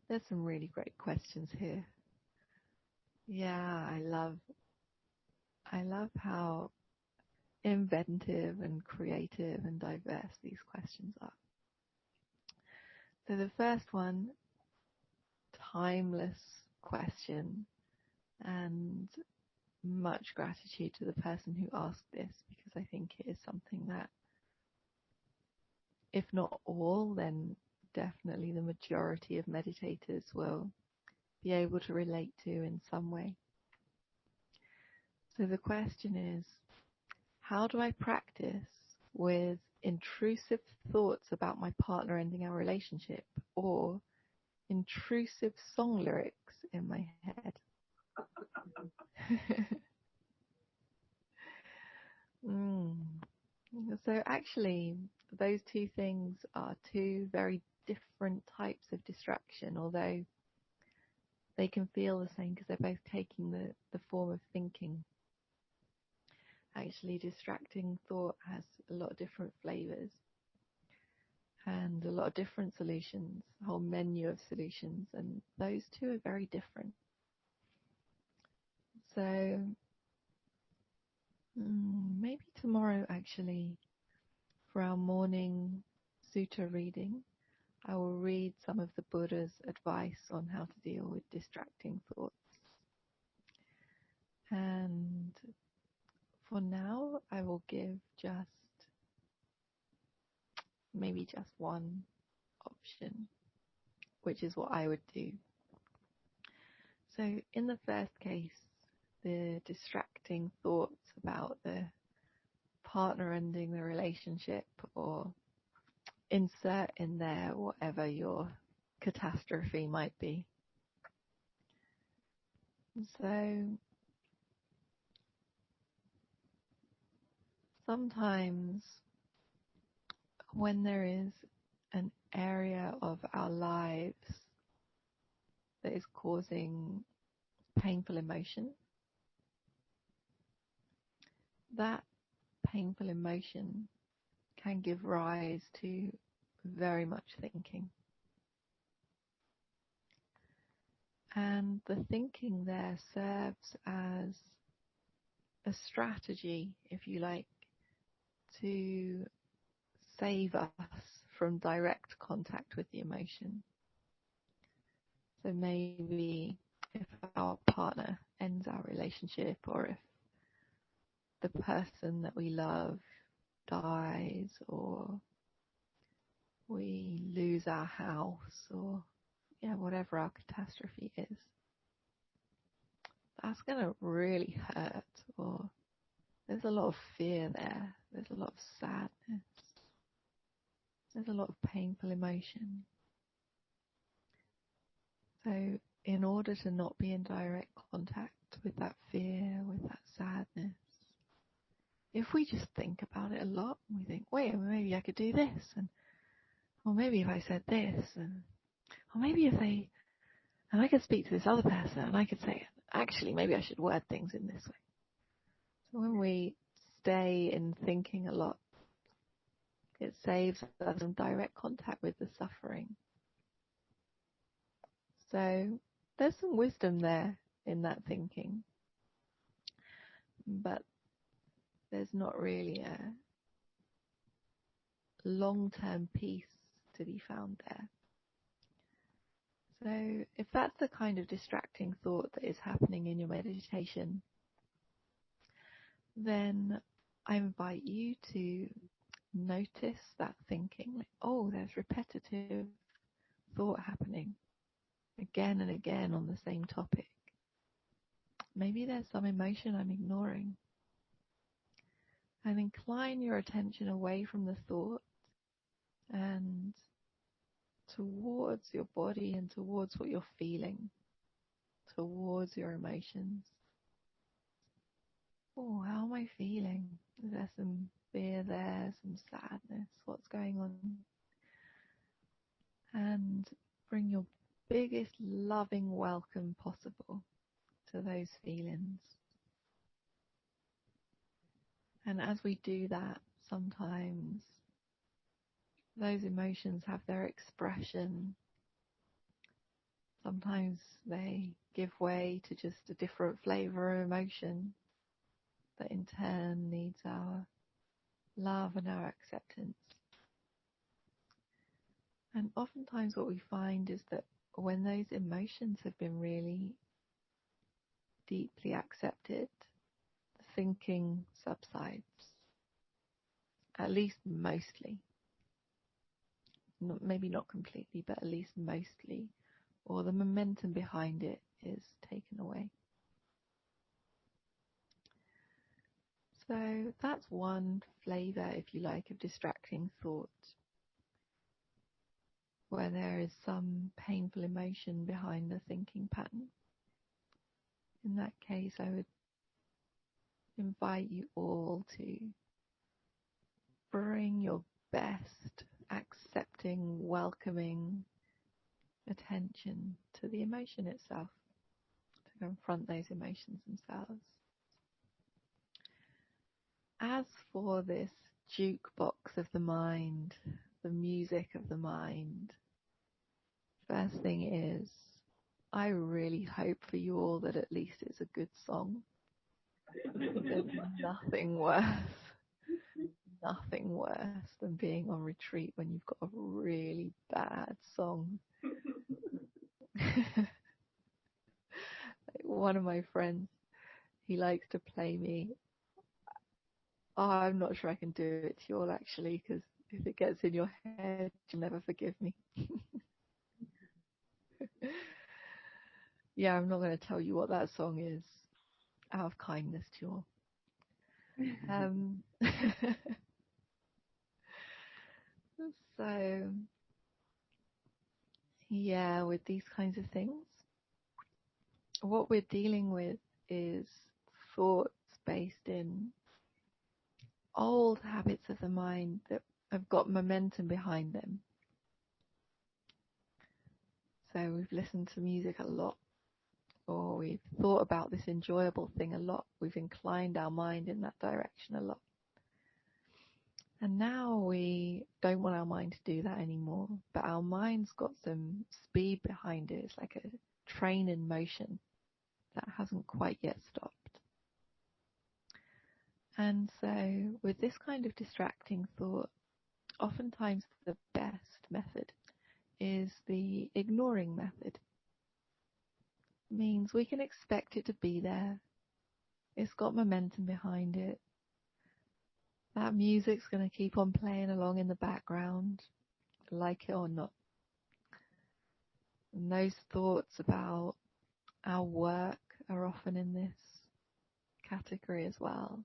There's some really great questions here. Yeah, I love how inventive and creative and diverse these questions are. So the first one, timeless question, and much gratitude to the person who asked this, because I think it is something that, if not all, then definitely the majority of meditators will be able to relate to in some way. So the question is, how do I practice with intrusive thoughts about my partner ending our relationship, or intrusive song lyrics in my head? So actually, those two things are two very different types of distraction, although they can feel the same because they're both taking the form of thinking. Actually, distracting thought has a lot of different flavors and a lot of different solutions, a whole menu of solutions, and those two are very different. So maybe tomorrow, actually, for our morning sutta reading, I will read some of the Buddha's advice on how to deal with distracting thoughts. And for now, I will give maybe just one option, which is what I would do. So in the first case, the distracting thoughts about the partner ending the relationship, or insert in there whatever your catastrophe might be. So sometimes when there is an area of our lives that is causing painful emotion, that painful emotion can give rise to very much thinking. And the thinking there serves as a strategy, if you like, to save us from direct contact with the emotion. So maybe if our partner ends our relationship, or if the person that we love dies, or we lose our house, or whatever our catastrophe is, that's going to really hurt, or there's a lot of fear there, there's a lot of sadness, there's a lot of painful emotion. So in order to not be in direct contact with that fear, with that sadness, if we just think about it a lot, we think, wait, maybe I could do this, or maybe if I said this, or maybe and I could speak to this other person, and I could say, actually, maybe I should word things in this way. So when we stay in thinking a lot, it saves us from direct contact with the suffering. So there's some wisdom there in that thinking, but there's not really a long-term peace to be found there. So if that's the kind of distracting thought that is happening in your meditation, then I invite you to notice that thinking, like, oh, there's repetitive thought happening again and again on the same topic. Maybe there's some emotion I'm ignoring. And incline your attention away from the thought and towards your body and towards what you're feeling, towards your emotions. Oh, how am I feeling? Is there some fear there, some sadness? What's going on? And bring your biggest loving welcome possible to those feelings. And as we do that, sometimes those emotions have their expression Sometimes they give way to just a different flavor of emotion that in turn needs our love and our acceptance. And oftentimes what we find is that when those emotions have been really deeply accepted, the thinking subsides, at least mostly. Maybe not completely, but at least mostly, or the momentum behind it is taken away. So that's one flavour, if you like, of distracting thought, where there is some painful emotion behind the thinking pattern. In that case, I would invite you all to bring your best, accepting, welcoming attention to the emotion itself, to confront those emotions themselves. As for this jukebox of the mind, the music of the mind, first thing is, I really hope for you all that at least it's a good song. There's nothing worse than being on retreat when you've got a really bad song. One of my friends, he likes to play me. Oh, I'm not sure I can do it to you all actually, because if it gets in your head, you'll never forgive me. Yeah, I'm not going to tell you what that song is out of kindness to you all. So, yeah, with these kinds of things, what we're dealing with is thoughts based in old habits of the mind that have got momentum behind them. So we've listened to music a lot, or we've thought about this enjoyable thing a lot. We've inclined our mind in that direction a lot. And now we don't want our mind to do that anymore, but our mind's got some speed behind it. It's like a train in motion that hasn't quite yet stopped. And so with this kind of distracting thought, oftentimes the best method is the ignoring method. It means we can expect it to be there. It's got momentum behind it. That music's going to keep on playing along in the background, like it or not. And those thoughts about our work are often in this category as well.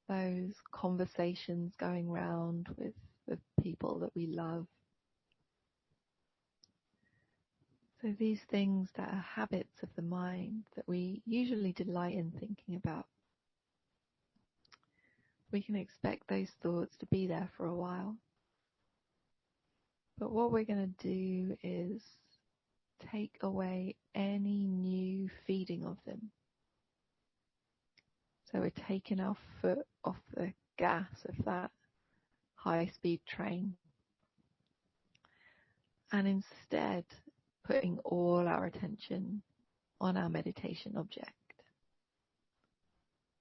Those conversations going round with the people that we love. So these things that are habits of the mind that we usually delight in thinking about, we can expect those thoughts to be there for a while. But what we're going to do is take away any new feeding of them. So we're taking our foot off the gas of that high-speed train, and instead putting all our attention on our meditation object.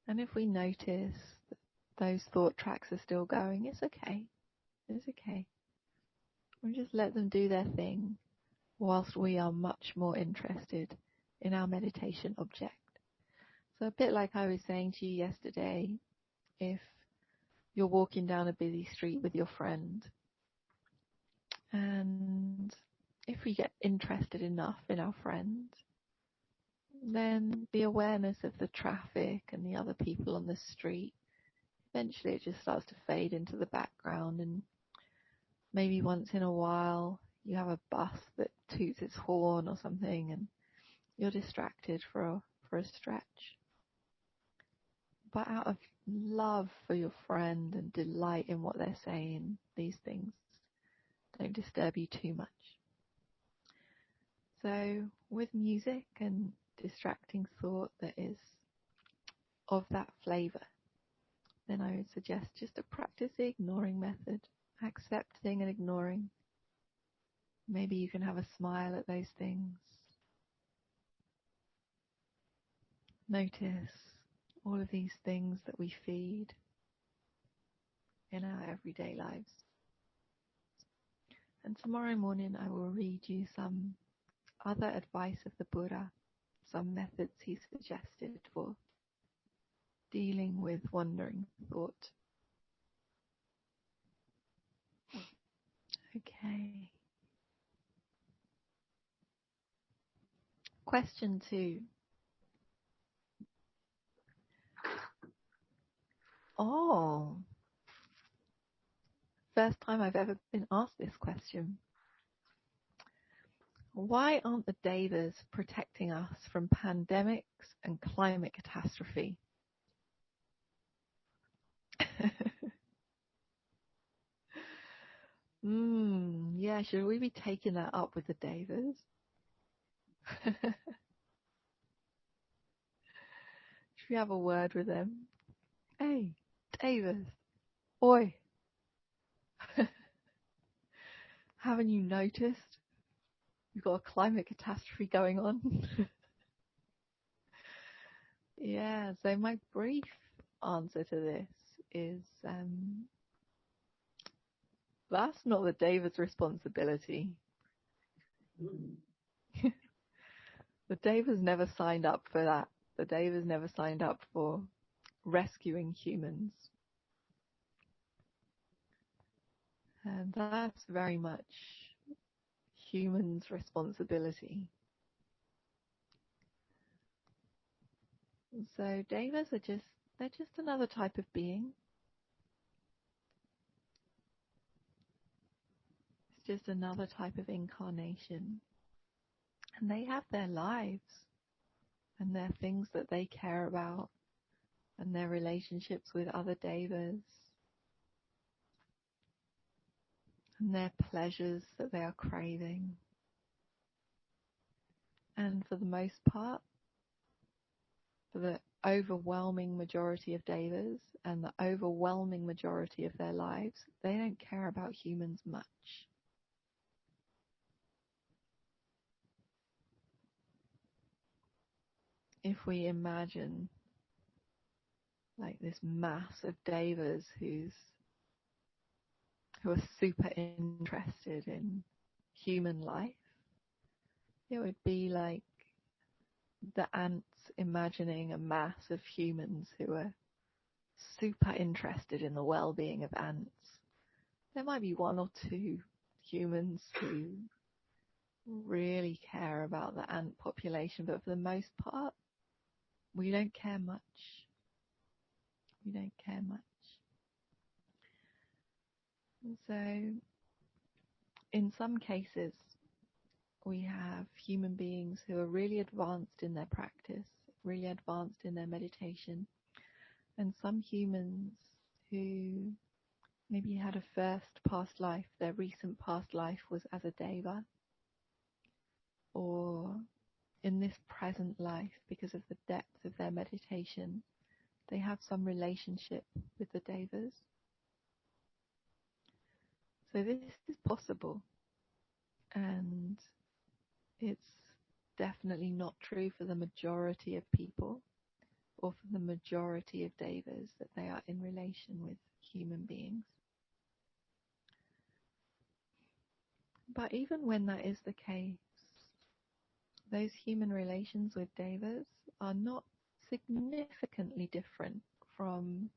And if we notice that those thought tracks are still going, it's okay. It's okay. We just let them do their thing whilst we are much more interested in our meditation object. So a bit like I was saying to you yesterday, if you're walking down a busy street with your friend, and if we get interested enough in our friend, then the awareness of the traffic and the other people on the street, eventually it just starts to fade into the background, and maybe once in a while you have a bus that toots its horn or something and you're distracted for a stretch. But out of love for your friend and delight in what they're saying, these things don't disturb you too much. So with music and distracting thought that is of that flavour, then I would suggest just to practice the ignoring method, accepting and ignoring. Maybe you can have a smile at those things. Notice all of these things that we feed in our everyday lives. And tomorrow morning I will read you some other advice of the Buddha, some methods he suggested for dealing with wandering thought. Okay. Question 2. Oh, first time I've ever been asked this question. Why aren't the Devas protecting us from pandemics and climate catastrophe? Yeah, should we be taking that up with the Devas? Should we have a word with them? Hey, Devas, oi. Haven't you noticed? We've got a climate catastrophe going on. Yeah, so my brief answer to this is that's not the Devas' responsibility. The Devas never signed up for that. The Devas never signed up for rescuing humans. And that's very much humans' responsibility. So Devas are they're just another type of being. It's just another type of incarnation. And they have their lives and their things that they care about and their relationships with other Devas and their pleasures that they are craving. And for the most part, for the overwhelming majority of Devas and the overwhelming majority of their lives, they don't care about humans much. If we imagine like this mass of Devas who are super interested in human life, it would be like the ants imagining a mass of humans who are super interested in the well-being of ants. There might be one or two humans who really care about the ant population, but for the most part, we don't care much. We don't care much. And so, in some cases, we have human beings who are really advanced in their practice, really advanced in their meditation, and some humans who maybe had a first past life, their recent past life was as a Deva, or in this present life, because of the depth of their meditation, they have some relationship with the Devas. So this is possible, and it's definitely not true for the majority of people or for the majority of Devas that they are in relation with human beings. But even when that is the case, those human relations with Devas are not significantly different from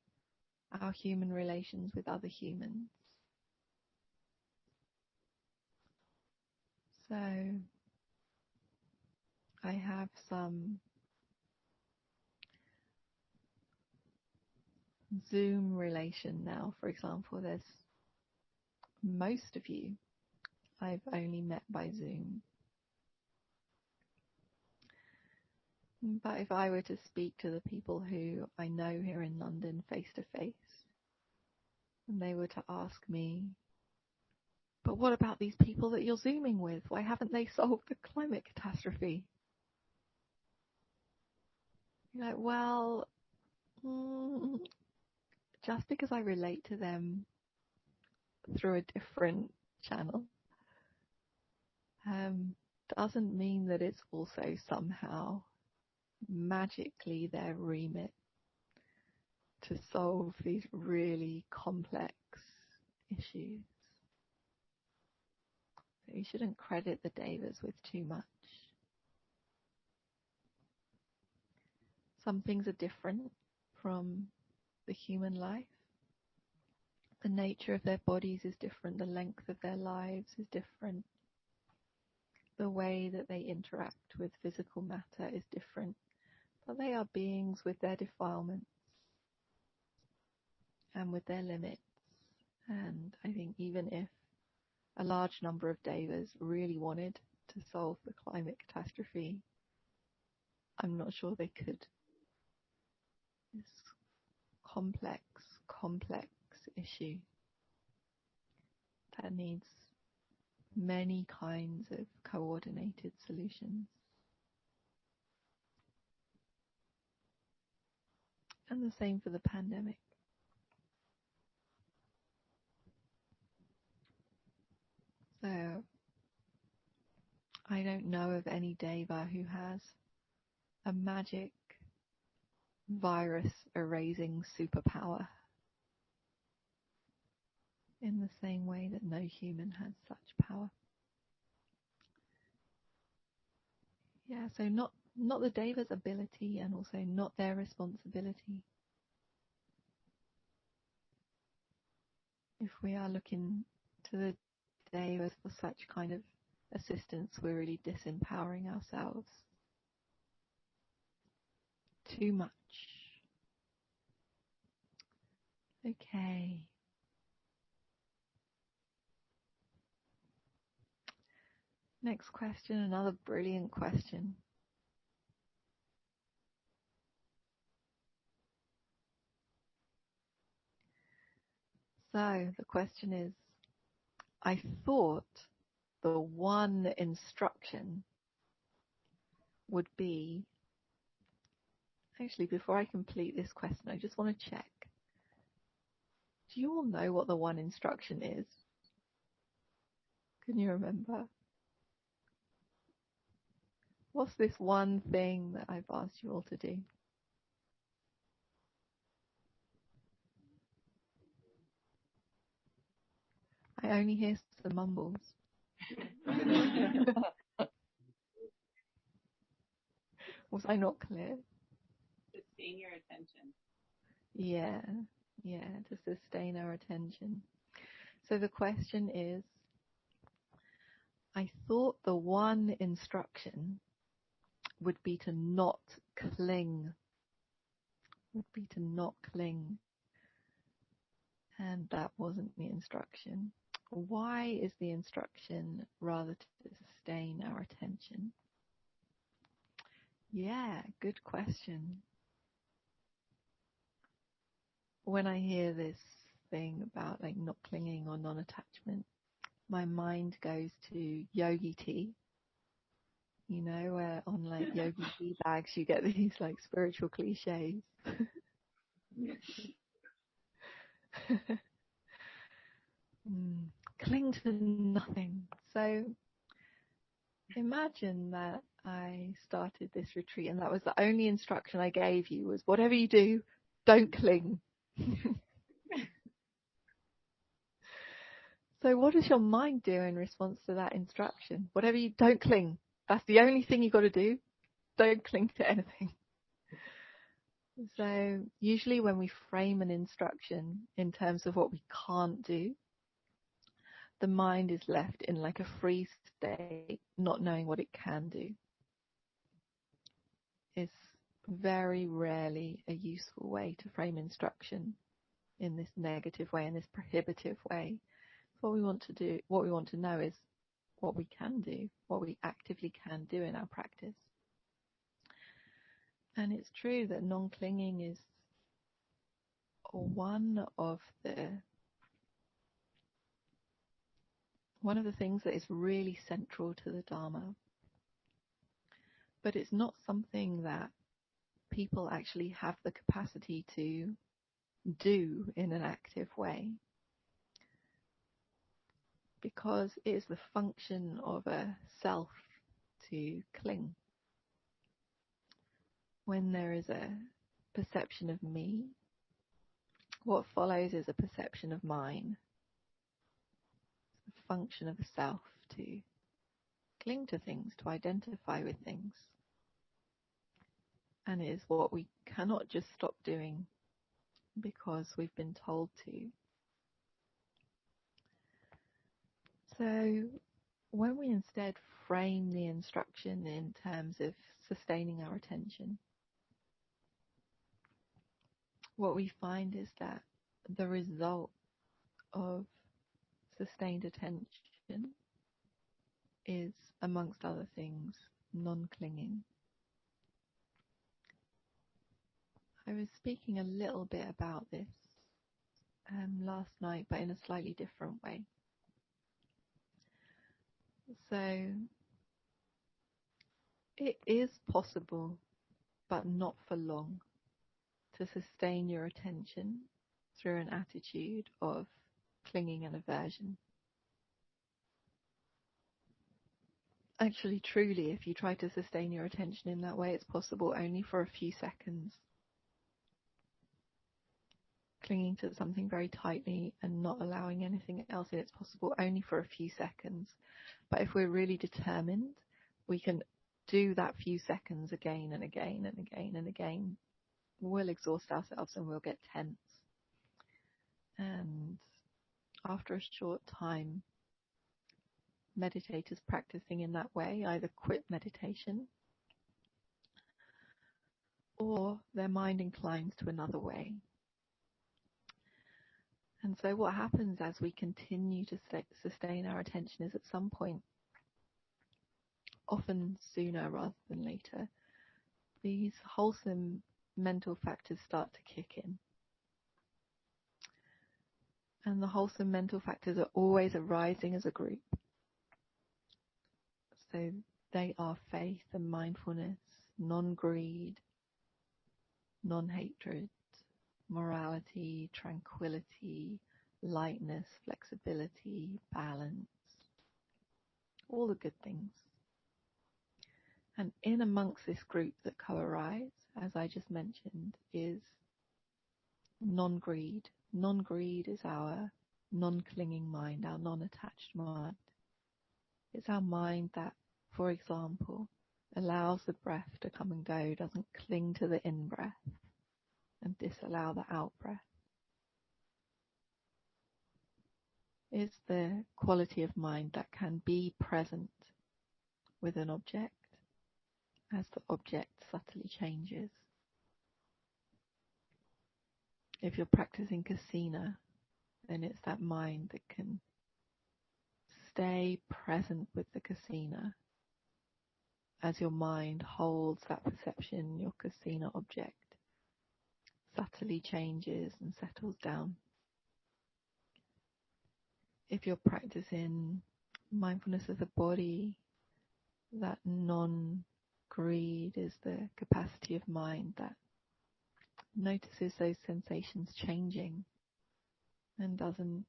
our human relations with other humans. So I have some Zoom relation now. For example, there's most of you I've only met by Zoom. But if I were to speak to the people who I know here in London face to face, and they were to ask me, but what about these people that you're Zooming with? Why haven't they solved the climate catastrophe? You're like, well, just because I relate to them through a different channel doesn't mean that it's also somehow magically their remit to solve these really complex issues. So you shouldn't credit the Devas with too much. Some things are different from the human life. The nature of their bodies is different. The length of their lives is different. The way that they interact with physical matter is different. But they are beings with their defilements and with their limits. And I think even if a large number of Devas really wanted to solve the climate catastrophe, I'm not sure they could. This complex issue that needs many kinds of coordinated solutions. And the same for the pandemic. So I don't know of any Deva who has a magic virus erasing superpower in the same way that no human has such power. Yeah, so not the Deva's ability and also not their responsibility. If we are looking to the Devas for such kind of assistance, we're really disempowering ourselves too much. Okay. Next question, another brilliant question. So the question is, I thought the one instruction would be, actually before I complete this question, I just want to check. Do you all know what the one instruction is? Can you remember? What's this one thing that I've asked you all to do? I only hear some mumbles. Was I not clear? Sustain your attention. Yeah, to sustain our attention. So the question is, I thought the one instruction would be to not cling. And that wasn't the instruction. Why is the instruction rather to sustain our attention? Yeah, good question. When I hear this thing about like not clinging or non-attachment, my mind goes to yogi tea. You know, where on like yogi tea bags you get these like spiritual cliches. Cling to nothing. So imagine that I started this retreat and that was the only instruction I gave you was whatever you do, don't cling. So what does your mind do in response to that instruction? Whatever you don't cling. That's the only thing you've got to do. Don't cling to anything. So usually when we frame an instruction in terms of what we can't do, the mind is left in like a free state, not knowing what it can do. It's very rarely a useful way to frame instruction in this negative way, in this prohibitive way. What we want to do, what we want to know is what we can do, what we actively can do in our practice. And it's true that non-clinging is one of the things that is really central to the Dhamma. But it's not something that people actually have the capacity to do in an active way. because it is the function of a self to cling. When there is a perception of me, what follows is a perception of mine. It's the function of a self to cling to things, to identify with things. And it is what we cannot just stop doing because we've been told to. So when we instead frame the instruction in terms of sustaining our attention, what we find is that the result of sustained attention is, amongst other things, non-clinging. I was speaking a little bit about this last night, but in a slightly different way. So it is possible, but not for long, to sustain your attention through an attitude of clinging and aversion. Actually, truly, if you try to sustain your attention in that way, it's possible only for a few seconds. Clinging to something very tightly and not allowing anything else in, it's possible only for a few seconds. But if we're really determined, we can do that few seconds again and again and again and again. We'll exhaust ourselves and we'll get tense. And after a short time, meditators practicing in that way either quit meditation or their mind inclines to another way. And so what happens as we continue to sustain our attention is at some point, often sooner rather than later, these wholesome mental factors start to kick in. And the wholesome mental factors are always arising as a group. So they are faith and mindfulness, non-greed, non-hatred, morality, tranquility, lightness, flexibility, balance, all the good things. And in amongst this group that co-arise, as I just mentioned, is non-greed. Non-greed is our non-clinging mind, our non-attached mind. It's our mind that, for example, allows the breath to come and go, doesn't cling to the in-breath and disallow the out-breath. It's the quality of mind that can be present with an object as the object subtly changes. If you're practicing kasina, then it's that mind that can stay present with the kasina as your mind holds that perception, your kasina object subtly changes and settles down. If you're practicing mindfulness of the body, that non-greed is the capacity of mind that notices those sensations changing and doesn't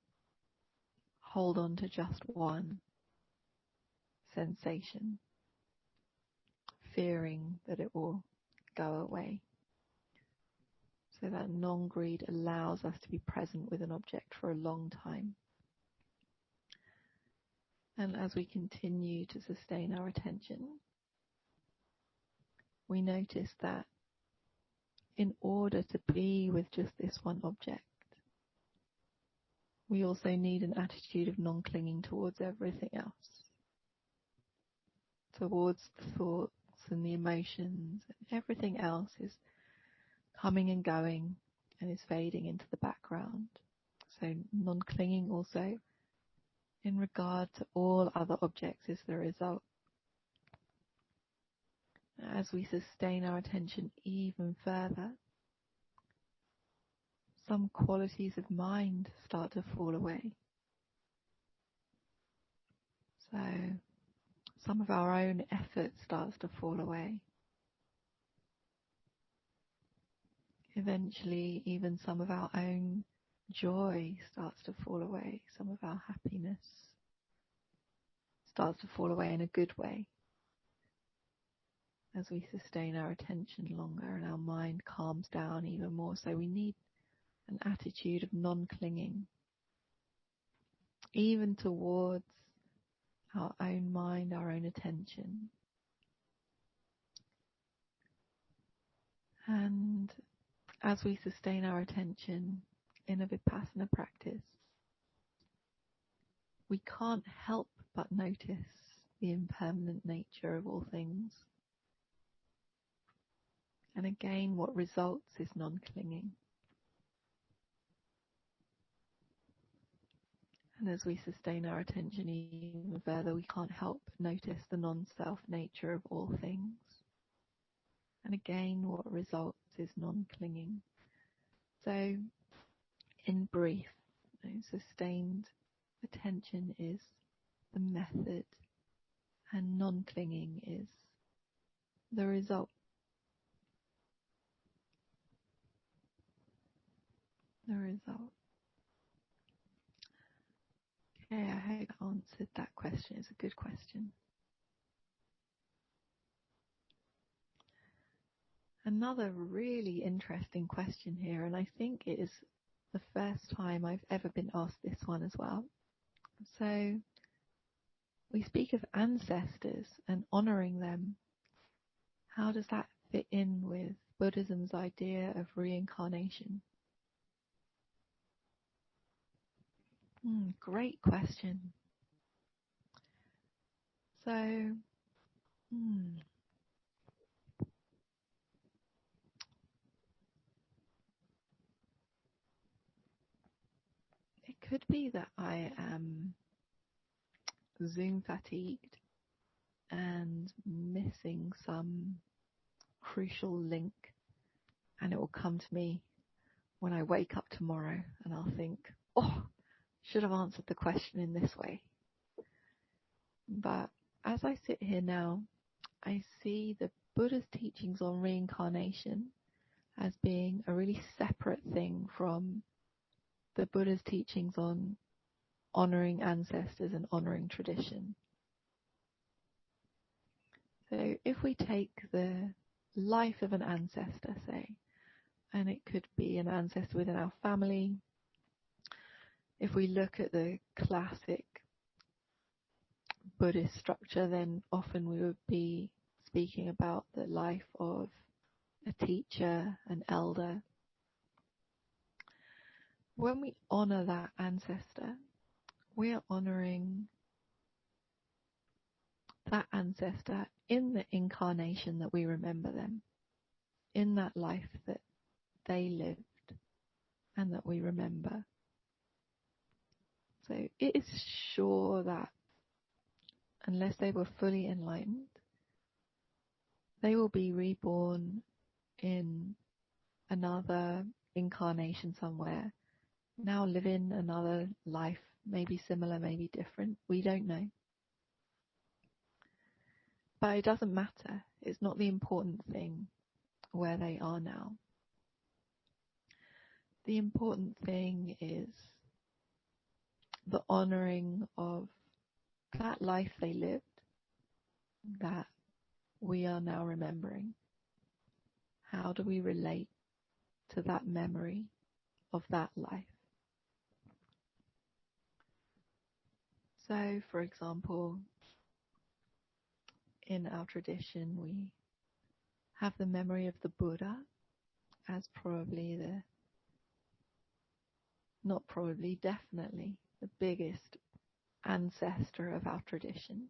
hold on to just one sensation, fearing that it will go away. So that non-greed allows us to be present with an object for a long time. And as we continue to sustain our attention, we notice that in order to be with just this one object, we also need an attitude of non-clinging towards everything else, towards the thoughts and the emotions, and everything else is coming and going and is fading into the background. So non-clinging also in regard to all other objects is the result. As we sustain our attention even further, some qualities of mind start to fall away. So some of our own effort starts to fall away. Eventually, even some of our own joy starts to fall away, some of our happiness. starts to fall away in a good way as we sustain our attention longer and our mind calms down even more. So we need an attitude of non-clinging, even towards our own mind, our own attention. And as we sustain our attention in a Vipassana practice, we can't help but notice the impermanent nature of all things. And again, what results is non-clinging. And as we sustain our attention even further, we can't help but notice the non-self nature of all things. And again, what results is non-clinging. So, in brief, sustained attention is the method, and non-clinging is the result. The result. Okay, I hope I answered that question. It's a good question. Another really interesting question here, and I think it is the first time I've ever been asked this one as well. So, we speak of ancestors and honoring them. How does that fit in with Buddhism's idea of reincarnation? Great question. So, it could be that I am Zoom fatigued and missing some crucial link, and it will come to me when I wake up tomorrow and I'll think, oh, should have answered the question in this way. But as I sit here now, I see the Buddha's teachings on reincarnation as being a really separate thing from the Buddha's teachings on honoring ancestors and honoring tradition. So if we take the life of an ancestor, say, and it could be an ancestor within our family, if we look at the classic Buddhist structure, then often we would be speaking about the life of a teacher, an elder. When we honor that ancestor, we are honoring that ancestor in the incarnation that we remember them, in that life that they lived and that we remember. So it is sure that unless they were fully enlightened, they will be reborn in another incarnation somewhere, now living another life, maybe similar, maybe different. We don't know. But it doesn't matter. It's not the important thing where they are now. The important thing is the honoring of that life they lived, that we are now remembering. How do we relate to that memory of that life? So, for example, in our tradition, we have the memory of the Buddha as definitely the biggest ancestor of our tradition.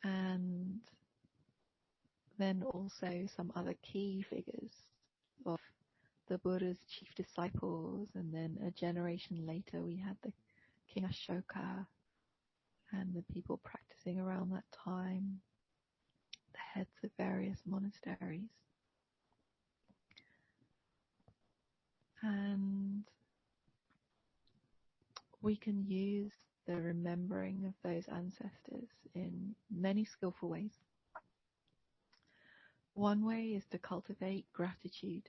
And then also some other key figures of the Buddha's chief disciples, and then a generation later we had the King Ashoka and the people practicing around that time, the heads of various monasteries. And we can use the remembering of those ancestors in many skillful ways. One way is to cultivate gratitude,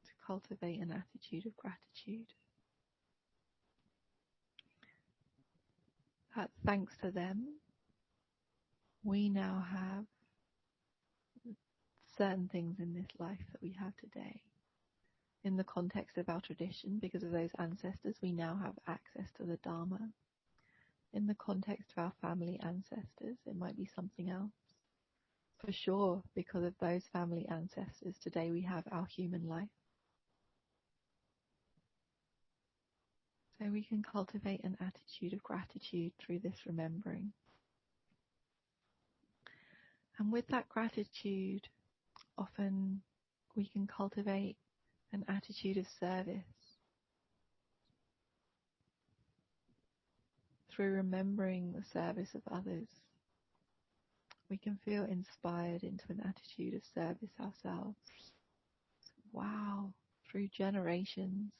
to cultivate an attitude of gratitude. that thanks to them, we now have certain things in this life that we have today. In the context of our tradition, because of those ancestors, we now have access to the Dhamma. In the context of our family ancestors, it might be something else. For sure, because of those family ancestors, today we have our human life. So we can cultivate an attitude of gratitude through this remembering. And with that gratitude, often we can cultivate an attitude of service. Through remembering the service of others, we can feel inspired into an attitude of service ourselves. Wow, through generations,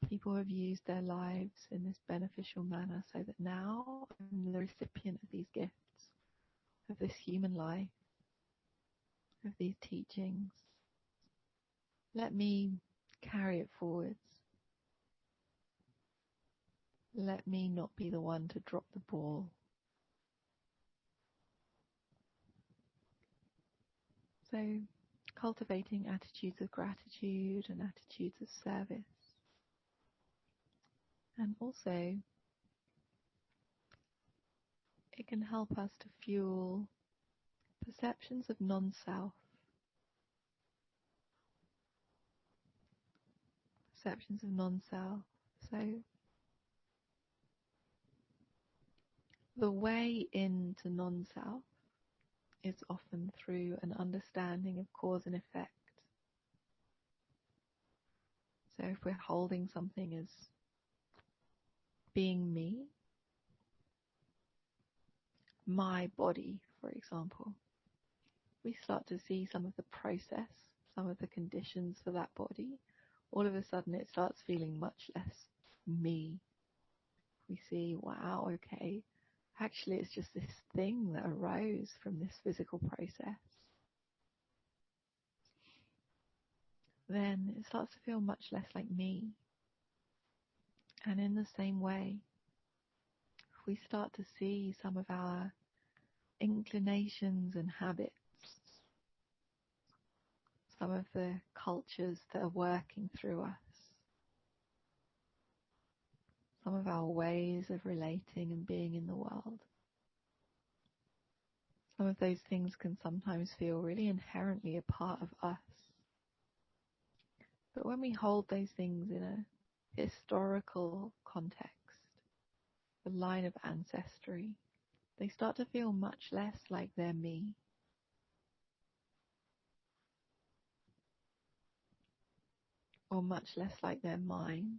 people have used their lives in this beneficial manner so that now I'm the recipient of these gifts, of this human life, of these teachings. Let me carry it forwards. Let me not be the one to drop the ball. So, cultivating attitudes of gratitude and attitudes of service. And also, it can help us to fuel perceptions of non-self. Perceptions of non-self. So, the way into non-self is often through an understanding of cause and effect. So if we're holding something as being me, my body, for example, we start to see some of the process, some of the conditions for that body. All of a sudden it starts feeling much less me. We see, wow, okay, actually it's just this thing that arose from this physical process. Then it starts to feel much less like me. And in the same way, if we start to see some of our inclinations and habits, some of the cultures that are working through us, some of our ways of relating and being in the world, some of those things can sometimes feel really inherently a part of us. But when we hold those things in a historical context, the line of ancestry, they start to feel much less like they're me. Or much less like they're mine.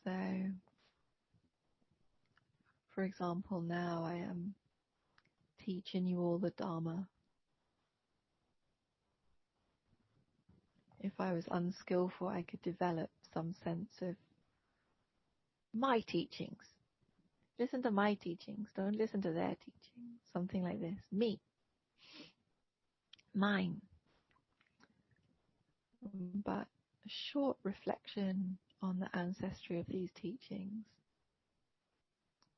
So, for example, now I am teaching you all the Dhamma. If I was unskillful, I could develop some sense of my teachings. Listen to my teachings, don't listen to their teachings. Something like this. Me. Mine. But a short reflection on the ancestry of these teachings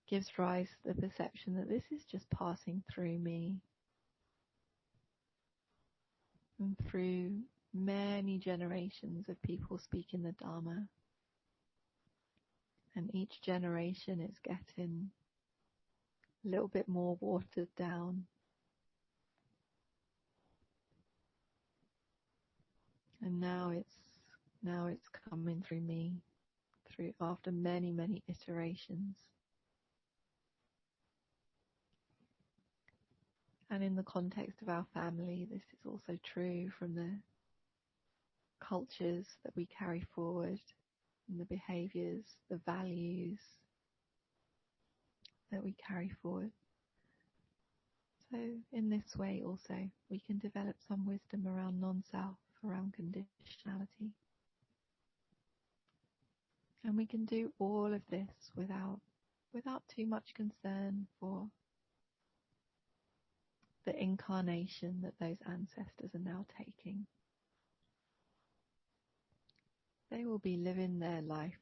gives rise to the perception that this is just passing through me and through many generations of people speaking the Dhamma. And each generation is getting a little bit more watered down. And now it's coming through me, through after many, many iterations. And in the context of our family, this is also true from the cultures that we carry forward, and the behaviors, the values that we carry forward. So in this way also, we can develop some wisdom around non-self, around conditionality. And we can do all of this without too much concern for the incarnation that those ancestors are now taking. they will be living their life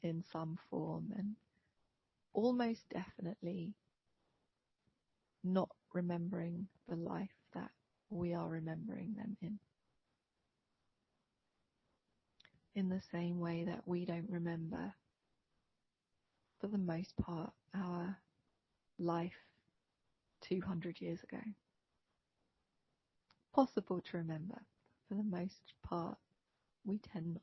in some form and almost definitely not remembering the life that we are remembering them in. In the same way that we don't remember, for the most part, our life 200 years ago. Possible to remember, for the most part, we tend not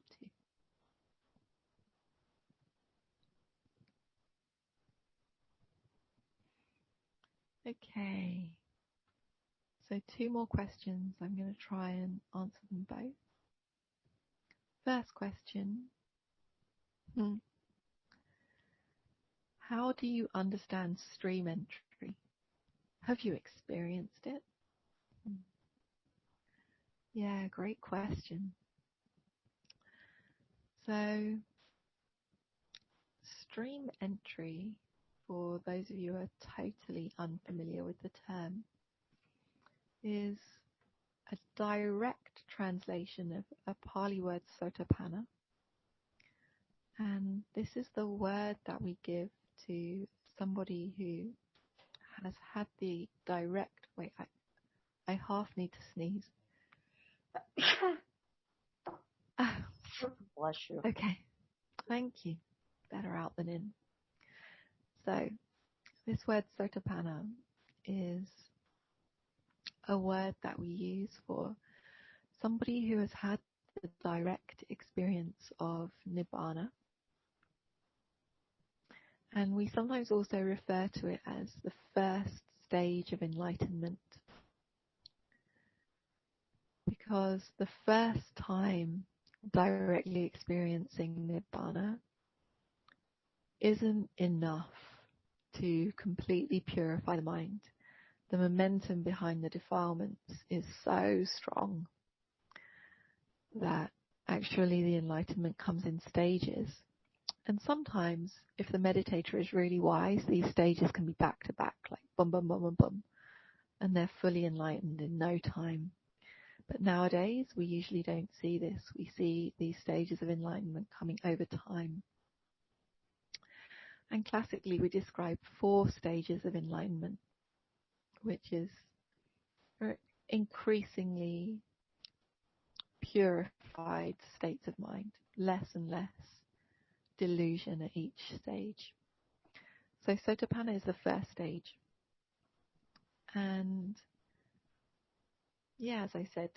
to. Okay, so 2 more questions. I'm going to try and answer them both. First question. How do you understand stream entry? Have you experienced it? Yeah, great question. So, stream entry, for those of you who are totally unfamiliar with the term, is a direct translation of a Pali word sotapanna. And this is the word that we give to somebody who has had the direct, I half need to sneeze. Bless you. Okay, thank you. Better out than in. So, this word sotapanna is a word that we use for somebody who has had the direct experience of nibbana. And we sometimes also refer to it as the first stage of enlightenment. Because the first time directly experiencing nibbana isn't enough to completely purify the mind. The momentum behind the defilements is so strong that actually the enlightenment comes in stages. And sometimes, if the meditator is really wise, these stages can be back to back, like bum, bum, bum, bum, bum, and they're fully enlightened in no time. But nowadays, we usually don't see this. We see these stages of enlightenment coming over time. And classically, we describe 4 stages of enlightenment, which is increasingly purified states of mind, less and less delusion at each stage. So sotapanna is the first stage. And yeah, as I said,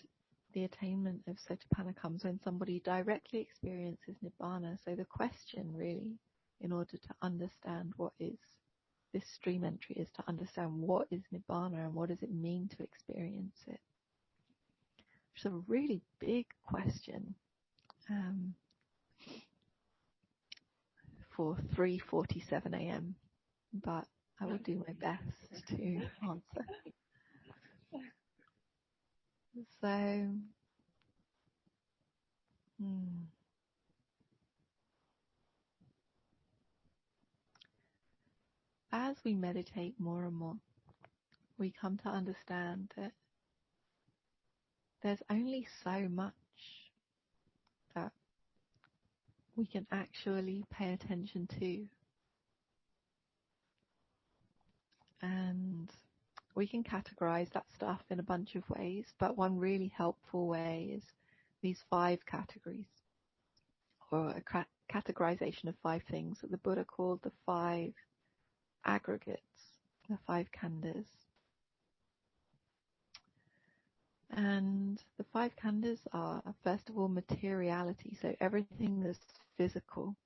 the attainment of sotapanna comes when somebody directly experiences nibbana. So the question really, in order to understand what is this stream entry, is to understand what is nibbana and what does it mean to experience it. It's a really big question for 3:47 a.m. but I will do my best to answer. So, as we meditate more and more, we come to understand that there's only so much that we can actually pay attention to. And we can categorize that stuff in a bunch of ways, but one really helpful way is these 5 categories, or a categorization of 5 things that the Buddha called the 5 aggregates, the 5 khandhas. And the 5 khandhas are, first of all, materiality, so everything that's physical.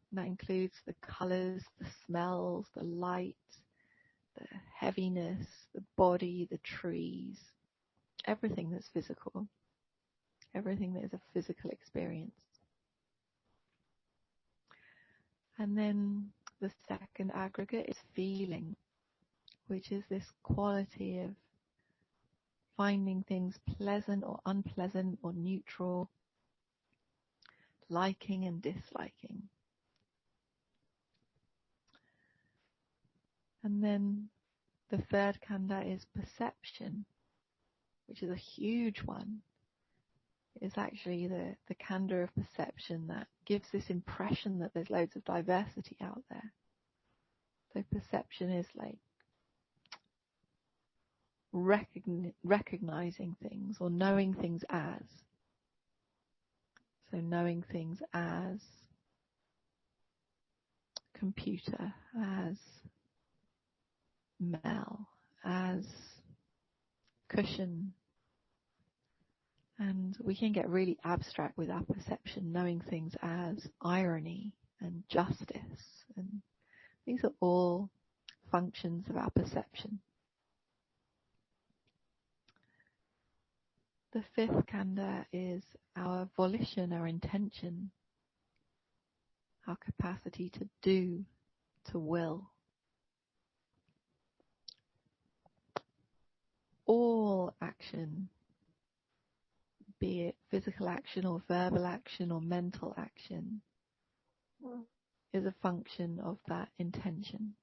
And that includes the colors, the smells, the light, the heaviness, the body, the trees, everything that's physical, everything that is a physical experience. And then the second aggregate is feeling, which is this quality of finding things pleasant or unpleasant or neutral, liking and disliking. And then the third khandha is perception, which is a huge one. is actually the khandha of perception that gives this impression that there's loads of diversity out there. So perception is like recognizing things or knowing things as. So knowing things as computer, as Mel, as cushion. And we can get really abstract with our perception, knowing things as irony and justice. And these are all functions of our perception. The fifth khandha is our volition, our intention, our capacity to do, to will. All action, be it physical action or verbal action or mental action, is a function of that intention.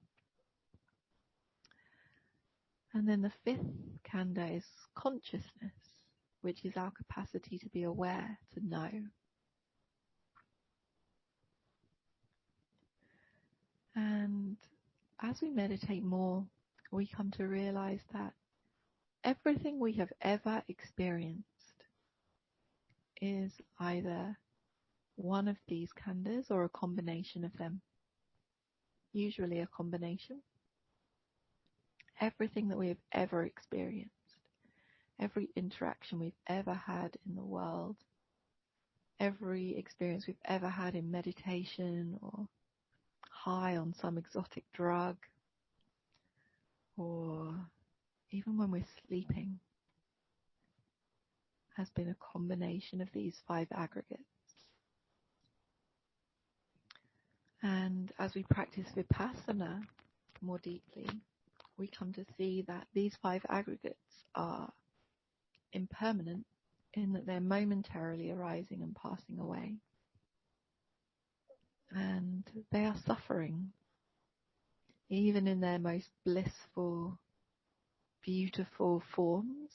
And then the fifth khandha is consciousness, which is our capacity to be aware, to know. And as we meditate more, we come to realize that everything we have ever experienced is either one of these khandhas or a combination of them. Usually a combination. Everything that we have ever experienced, every interaction we've ever had in the world, every experience we've ever had in meditation or high on some exotic drug, or even when we're sleeping, has been a combination of these five aggregates. And as we practice Vipassana more deeply, we come to see that these five aggregates are impermanent in that they're momentarily arising and passing away. And they are suffering, even in their most blissful, beautiful forms.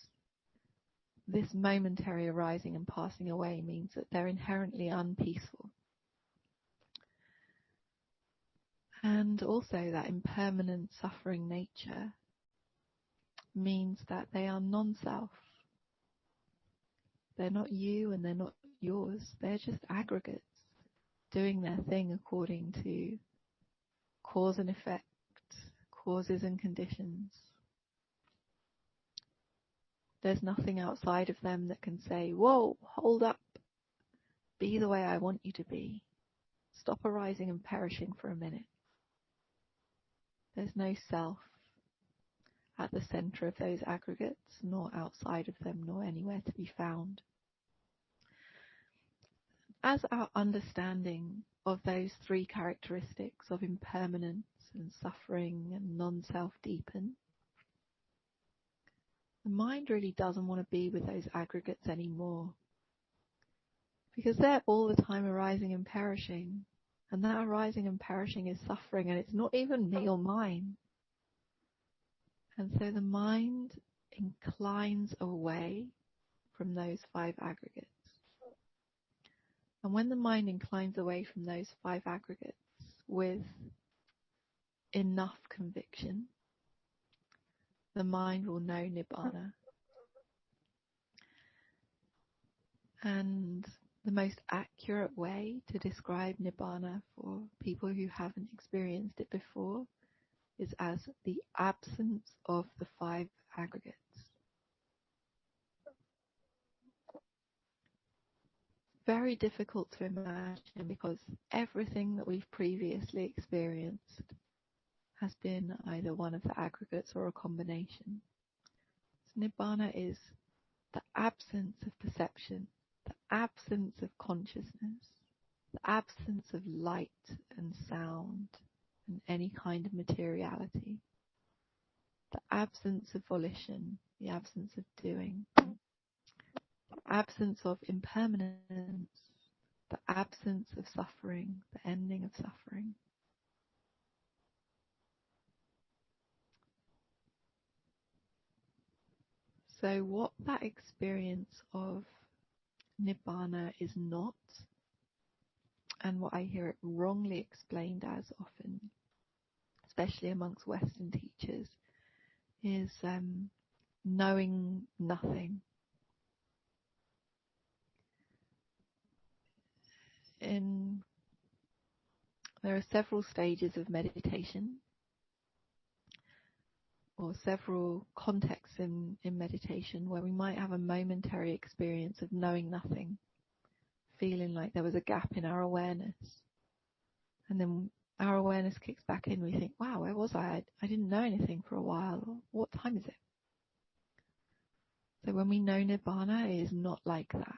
This momentary arising and passing away means that they're inherently unpeaceful. And also that impermanent suffering nature means that they are non-self. They're not you and they're not yours. They're just aggregates doing their thing according to cause and effect, causes and conditions. There's nothing outside of them that can say, whoa, hold up, be the way I want you to be. Stop arising and perishing for a minute. There's no self at the center of those aggregates, nor outside of them, nor anywhere to be found. As our understanding of those three characteristics of impermanence and suffering and non-self deepen, the mind really doesn't want to be with those aggregates anymore, because they're all the time arising and perishing, and that arising and perishing is suffering, and it's not even me or mine. And so the mind inclines away from those five aggregates. And when the mind inclines away from those five aggregates with enough conviction, the mind will know Nibbana. And the most accurate way to describe Nibbana for people who haven't experienced it before is as the absence of the five aggregates. Very difficult to imagine because everything that we've previously experienced has been either one of the aggregates or a combination. So Nibbana is the absence of perception, the absence of consciousness, the absence of light and sound and any kind of materiality, the absence of volition, the absence of doing, the absence of impermanence, the absence of suffering, the ending of suffering. So what that experience of Nibbana is not, and what I hear it wrongly explained as often, especially amongst Western teachers, is knowing nothing. There are several stages of meditation, or several contexts in meditation where we might have a momentary experience of knowing nothing, feeling like there was a gap in our awareness. And then our awareness kicks back in. We think, wow, where was I? I didn't know anything for a while. What time is it? So when we know Nibbana, it is not like that.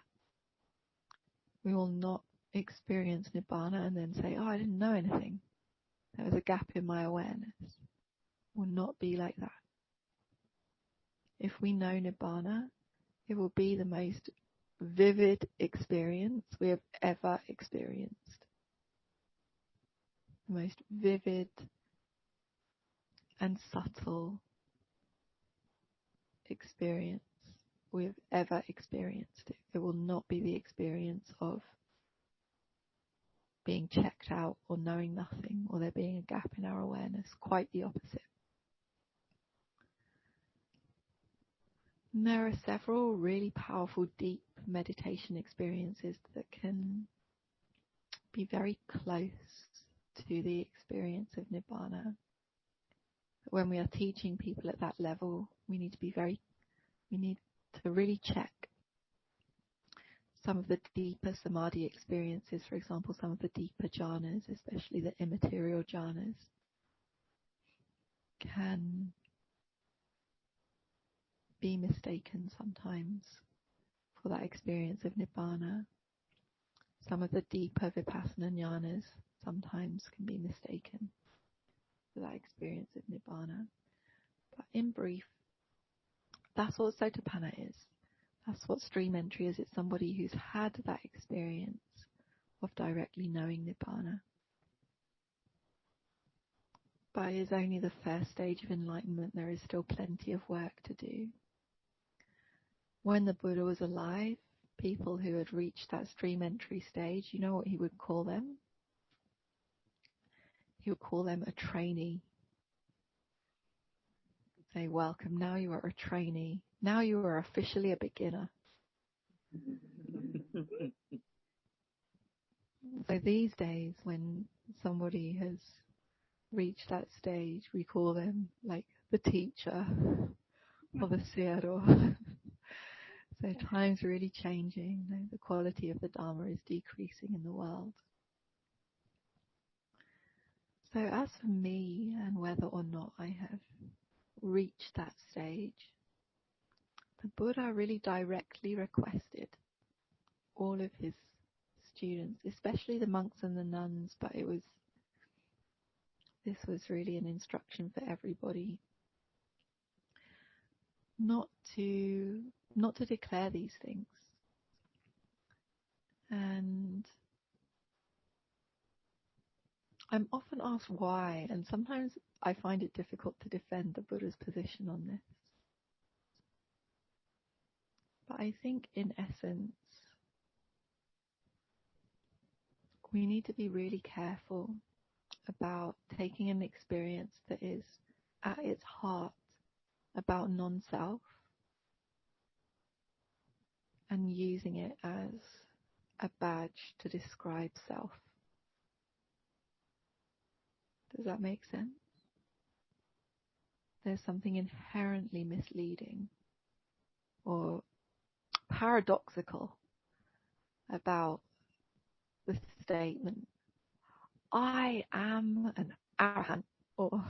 We will not experience Nibbana and then say, oh, I didn't know anything. There was a gap in my awareness. It will not be like that. If we know Nibbana, it will be the most vivid experience we have ever experienced. The most vivid and subtle experience we have ever experienced. It will not be the experience of being checked out or knowing nothing or there being a gap in our awareness. Quite the opposite. And there are several really powerful, deep meditation experiences that can be very close to the experience of Nibbana. But when we are teaching people at that level, we need to really check some of the deeper samadhi experiences, for example, some of the deeper jhanas, especially the immaterial jhanas, can be mistaken sometimes for that experience of Nibbana. Some of the deeper vipassana jhanas sometimes can be mistaken for that experience of Nibbana. But in brief, that's what Sotapanna is. That's what stream entry is. It's somebody who's had that experience of directly knowing Nibbana. But it is only the first stage of enlightenment. There is still plenty of work to do. When the Buddha was alive, people who had reached that stream entry stage, you know what he would call them? He would call them a trainee. Say, welcome, now you are a trainee. Now you are officially a beginner. So these days, when somebody has reached that stage, we call them like the teacher or the seero. So time's really changing. The quality of the Dhamma is decreasing in the world. So as for me and whether or not I have reached that stage, the Buddha really directly requested all of his students, especially the monks and the nuns, but this was really an instruction for everybody, not to declare these things. And I'm often asked why, and sometimes I find it difficult to defend the Buddha's position on this. But I think in essence, we need to be really careful about taking an experience that is at its heart about non-self and using it as a badge to describe self. Does that make sense? There's something inherently misleading or paradoxical about the statement, I am an arahant, or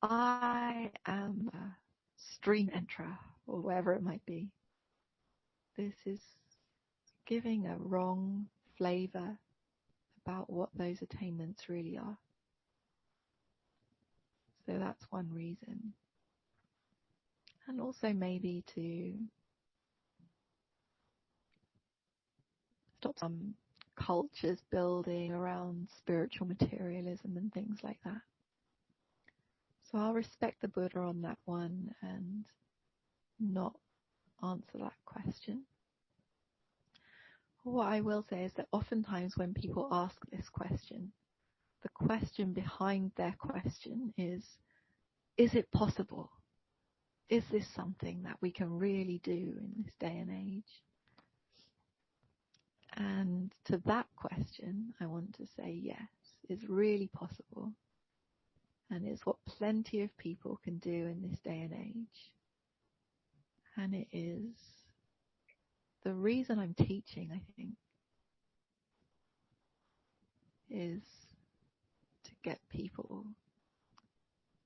I am a stream enterer, or whatever it might be. This is giving a wrong flavor about what those attainments really are. So that's one reason. And also maybe to stop some cultures building around spiritual materialism and things like that. So I'll respect the Buddha on that one and not answer that question. What I will say is that oftentimes when people ask this question, the question behind their question is it possible? Is this something that we can really do in this day and age? And to that question, I want to say yes, it's really possible. And it's what plenty of people can do in this day and age. And it is the reason I'm teaching, I think, is to get people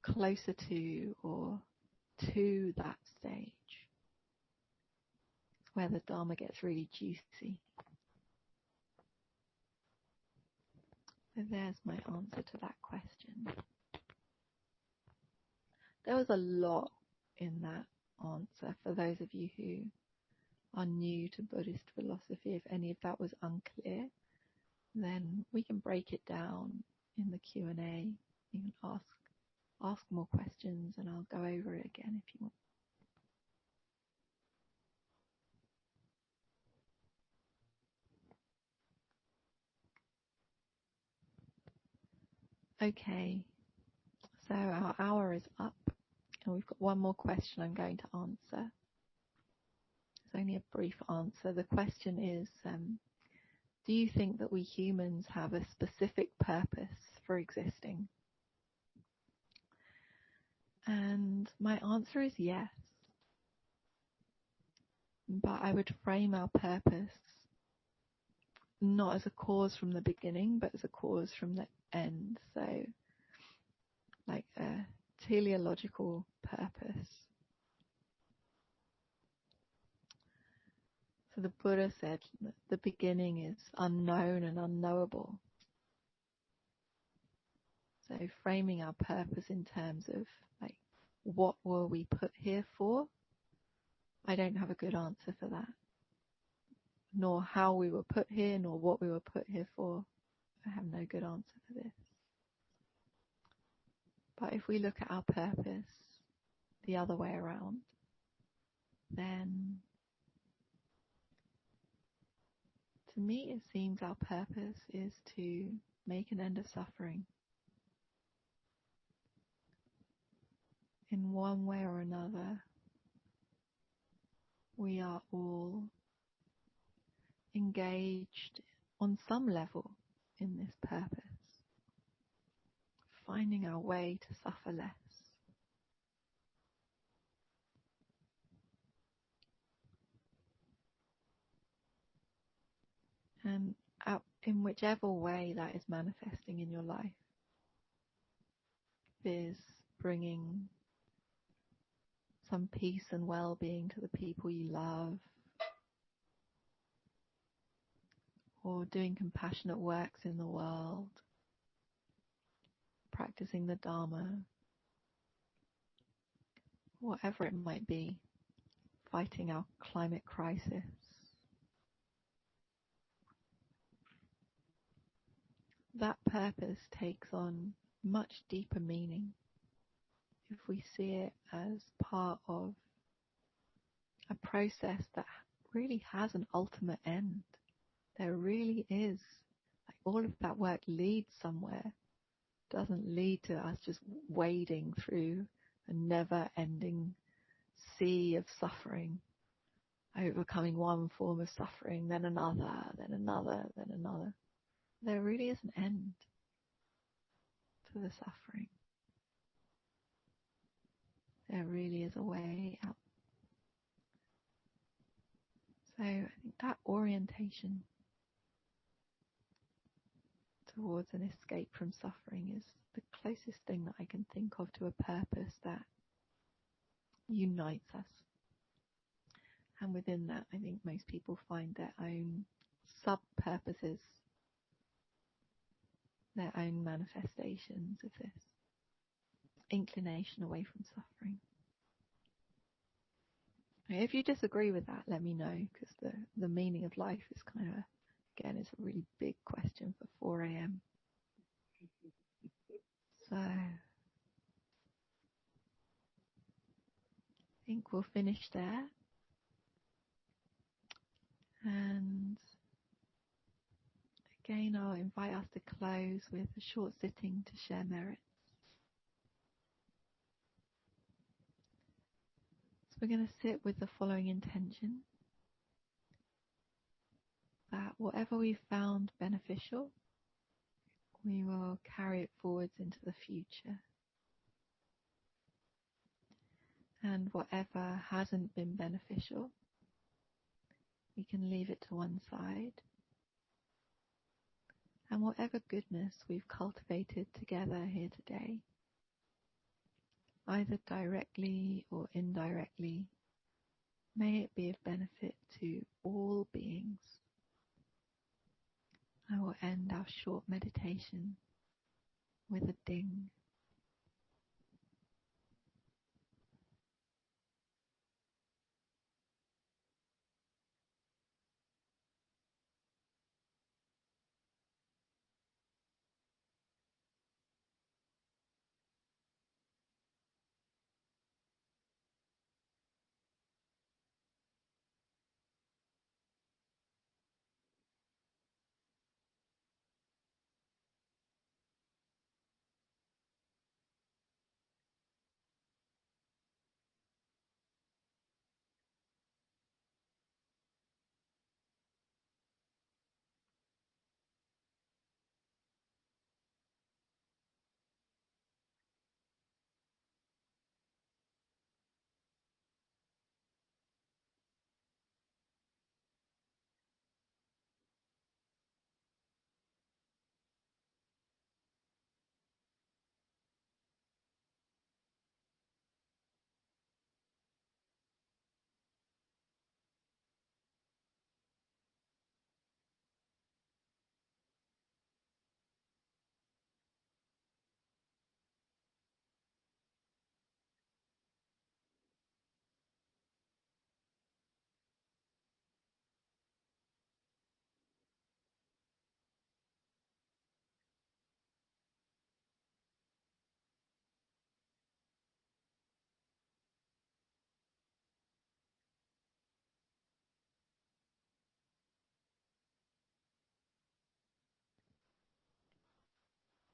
closer to or to that stage where the Dhamma gets really juicy. So there's my answer to that question. There was a lot in that answer for those of you who are new to Buddhist philosophy. If any of that was unclear, then we can break it down in the Q&A. You can ask more questions and I'll go over it again if you want. Okay, so our hour is up and we've got one more question I'm going to answer. It's only a brief answer. The question is, do you think that we humans have a specific purpose for existing? And my answer is yes. But I would frame our purpose not as a cause from the beginning, but as a cause from the end. So, like a teleological purpose. So the Buddha said that the beginning is unknown and unknowable. So framing our purpose in terms of like, what were we put here for? I don't have a good answer for that. Nor how we were put here, nor what we were put here for. I have no good answer for this. But if we look at our purpose the other way around, then to me it seems our purpose is to make an end of suffering. In one way or another, we are all engaged on some level in this purpose, finding our way to suffer less. And in whichever way that is manifesting in your life, is bringing some peace and well-being to the people you love, or doing compassionate works in the world, practicing the Dhamma, whatever it might be, fighting our climate crisis. That purpose takes on much deeper meaning if we see it as part of a process that really has an ultimate end. There really is, like, all of that work leads somewhere. It doesn't lead to us just wading through a never-ending sea of suffering, overcoming one form of suffering, then another, then another, then another. There really is an end to the suffering. There really is a way out. So I think that orientation towards an escape from suffering is the closest thing that I can think of to a purpose that unites us. And within that, I think most people find their own sub-purposes, their own manifestations of this inclination away from suffering. If you disagree with that, let me know, because the meaning of life is kind of, again, it's a really big question for 4 a.m. So I think we'll finish there. And Again, I'll invite us to close with a short sitting to share merits. So we're going to sit with the following intention, that whatever we found beneficial, we will carry it forwards into the future. And whatever hasn't been beneficial, we can leave it to one side. And whatever goodness we've cultivated together here today, either directly or indirectly, may it be of benefit to all beings. I will end our short meditation with a ding.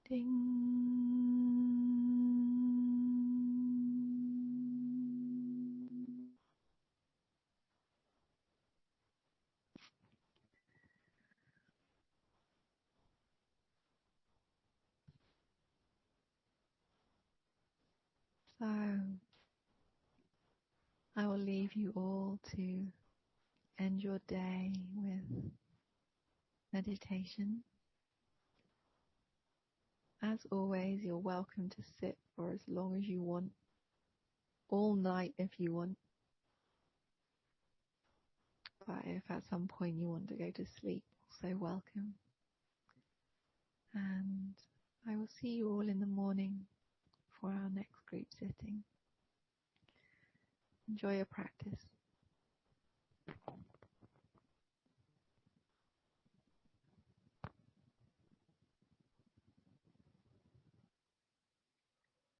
Ding. So, I will leave you all to end your day with meditation. As always, you're welcome to sit for as long as you want, all night if you want. But if at some point you want to go to sleep, also welcome. And I will see you all in the morning for our next group sitting. Enjoy your practice.